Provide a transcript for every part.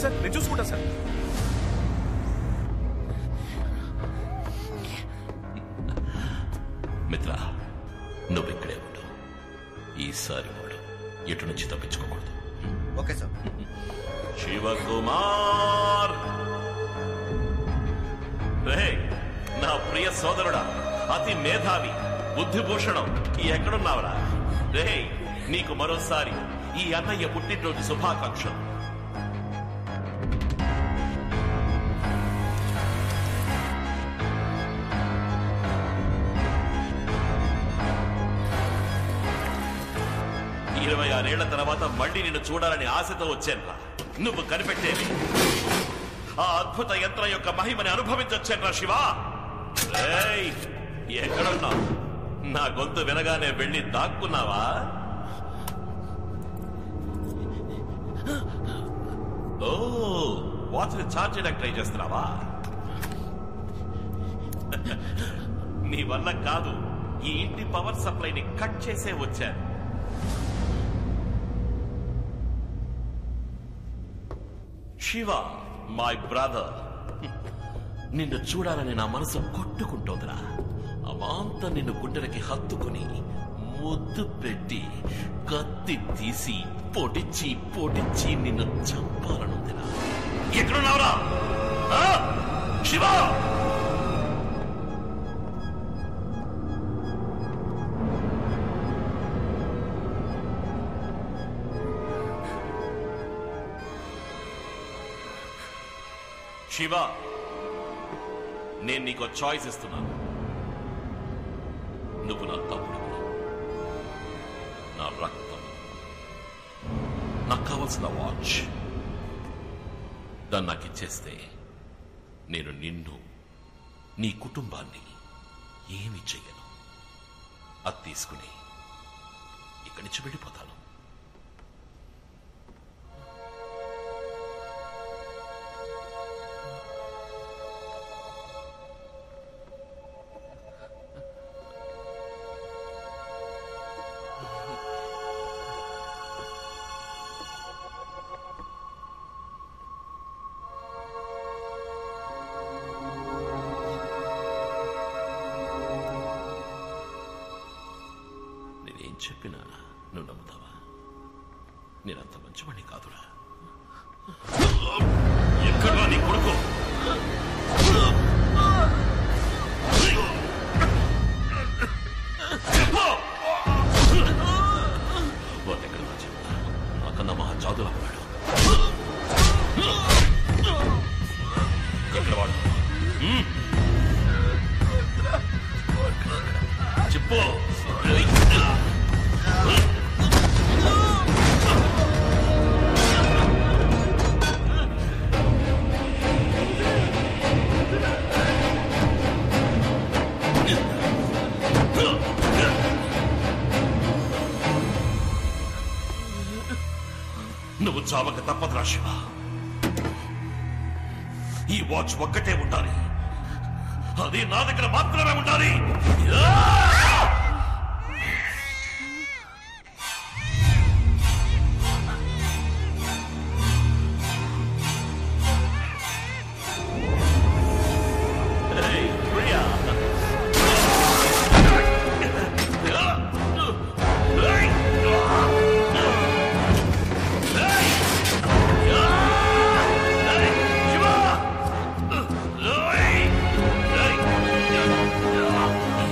Sir, నేను చూసుకుంటా sir. మిత్ర, నువ్వు ఇక్కడే ఉండు. ఈసారి వాడు ఎటు నుంచి తప్పించుకోకూడదు. Okay sir. శివకుమార్, రే నా ప్రియ సోదరుడా, అతి మేధావి, బుద్ధిభూషణం, ఎక్కడున్నావురా? రే, నీకు మరోసారి ఈ అన్నయ్య పుట్టినరోజు శుభాకాంక్షలు. ఇరవై 26 తర్వాత మళ్ళీ నిన్ను చూడాలని ఆశతో వచ్చానురా. నువ్వు కనిపెట్టేవి ఆ అద్భుత యంత్రం యొక్క మహిమని అనుభవించొచ్చానురా శివ. ఎక్కడున్నావు? నా గొంతు వినగానే వెళ్ళి దాక్కున్నావా? ఓ, వాచ్ని ఛార్జ్ చేయడానికి ట్రై చేస్తున్నావా? నీ వల్ల కాదు, ఈ ఇంటి పవర్ సప్లైని కట్ చేసే వచ్చాను. శివ, మై బ్రదర్, నిన్ను చూడాలని నా మనసు కొట్టుకుంటోందిరా. అమాంత నిన్ను గుండెలకి హత్తుకుని ముద్దు పెట్టి కత్తి తీసి పొడిచి పొడిచి నిన్ను చంపాలనుందిరా. ఎక్కడున్నావురా శివ? శివ, నేను నీకు చాయిస్ ఇస్తున్నాను. నువ్వు నా తమ్ముడివి, నా రక్తం, నాకు కావలసిన వాచ్. దాన్ని నాకు ఇచ్చేస్తే నేను నిన్ను, నీ కుటుంబాన్ని ఏమి చెయ్యను. అది తీసుకుని ఇక్కడి నుంచి వెళ్ళిపోతాను. చెప్పినా నువ్వు నమ్ముతావా? నేనంత మంచివాణ్ణి కాదురా. ఎక్కడా నీ కొడుకు? వాడెక్కడా చెప్తా, నాకన్నా మహా జాదులా ఉన్నాడు. ఎక్కడ వాడు? చెప్పు. నువ్వు చావక తప్పదురా శివ. ఈ వాచ్ ఒక్కటే ఉండాలి, అది నా దగ్గర మాత్రమే ఉండాలి.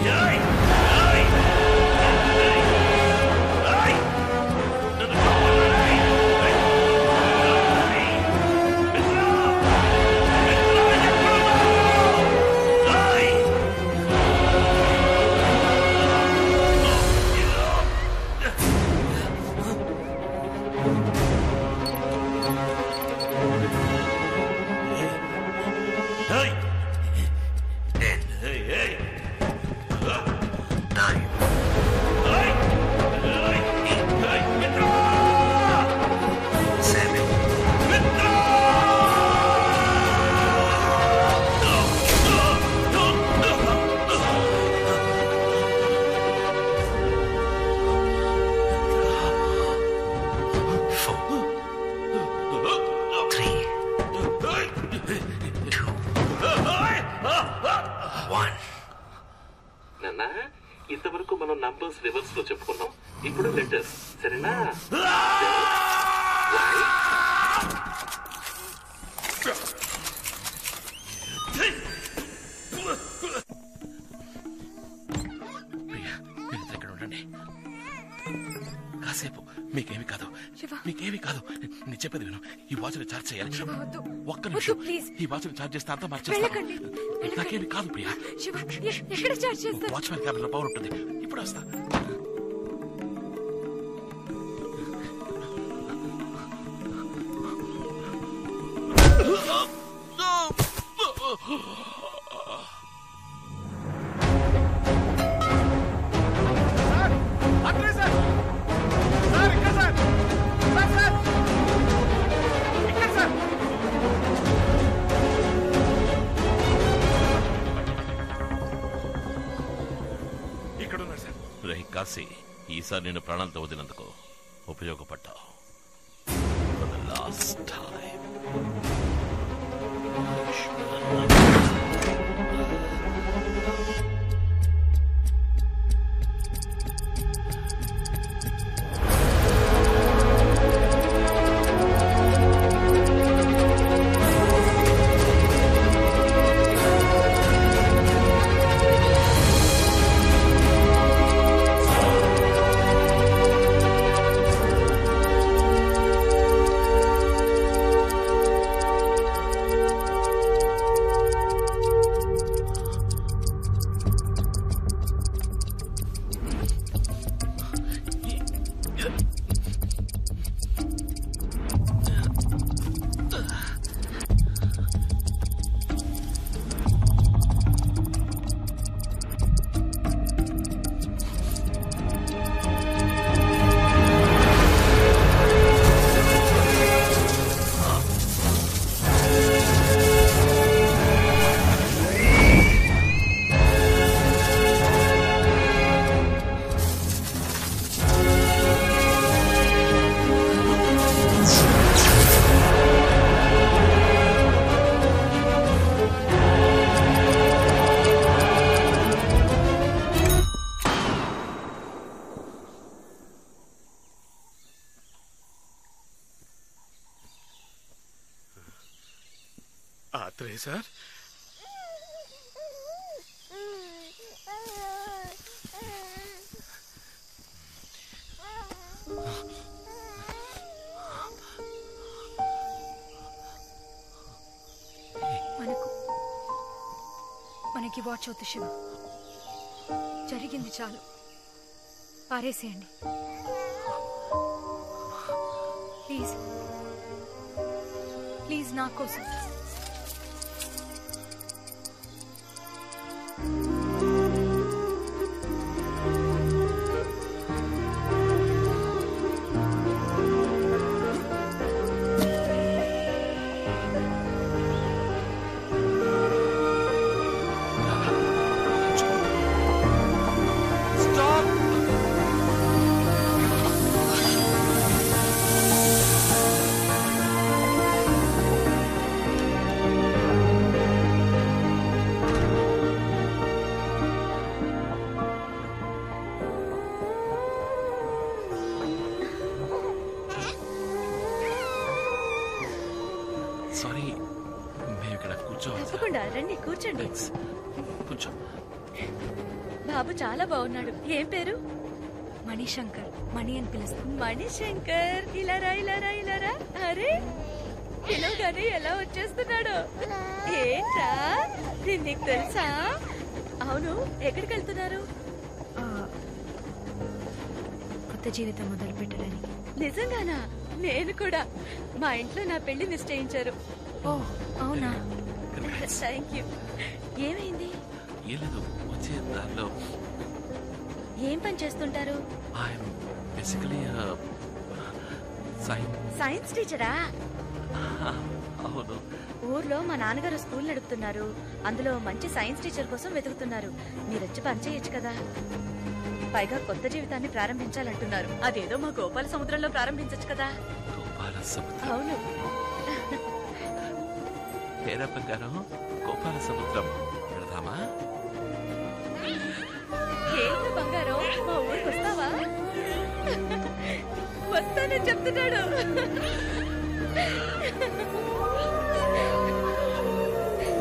Yeah! మనం నంబర్స్ రివర్స్ లో చెప్పుకున్నాం. ఇప్పుడు లెటర్స్, సరేనా? కాసేపు మీకేమి కాదు, మీకేమి కాదు. నేను చెప్పేది విను. ఈ వాచ్ ని ఛార్జ్ చేయాలి. ఒక్క నిమిషం. ఈ వాచ్ ని ఛార్జ్ చేస్తే అంతా మార్చేస్తాను. నాకేమి కాదు ప్రియా. వాచ్మెన్ క్యాబిన్ లో పవర్ ఉంటుంది. ఇప్పుడు వస్తా. కాశీ, ఈసారి నేను ప్రాణాలతో వదిలినందుకు ఉపయోగపడ్డావు. For the last time. Sir, మనకి వాచ్ అవుతుంది శివ. జరిగింది చాలు, పారేసేయండి ప్లీజ్. ప్లీజ్ నా కోసం. సారీ, మేము ఇక్కడ కూర్చోవాలి. తప్పకుండా రండి, కూర్చోండి. కూర్చో. బాబు చాలా బాగున్నాడు. ఏం పేరు? మణిశంకర్. మణి అని పిలుస్తాం. మణిశంకర్, ఇలారా ఇలారా ఇలారా. అరే, పిలవగానే ఎలా వచ్చేస్తున్నాడు. ఏంట్రా, నీకు తెలుసా? అవును, ఎక్కడికి వెళ్తున్నారు? కొత్త జీవితం మొదలు పెట్టడానికి. నిజంగానా? నేను కూడా. మా ఇంట్లో నా పెళ్లి నిశ్చయించారు. ఓ అవునా? Thank you. ఏమైంది? ఏం లేదు, వచ్చే దారిలో. ఏం పని చేస్తుంటారు? సైన్స్ టీచరా? అవును. ఊర్లో మా నాన్నగారు స్కూల్ నడుపుతున్నారు. అందులో మంచి సైన్స్ టీచర్ కోసం వెతుకుతున్నారు. మీరొచ్చి పని చేయొచ్చు కదా. పైగా కొత్త జీవితాన్ని ప్రారంభించాలంటున్నారు. అదేదో మా గోపాల సముద్రంలో ప్రారంభించచ్చు కదా. గోపాల సముద్రం? అవును. పేర ప్రకారం గోపాల సముద్రం వెళదామా? ఏంటి బంగారం, వస్తానని చెప్తున్నాడు.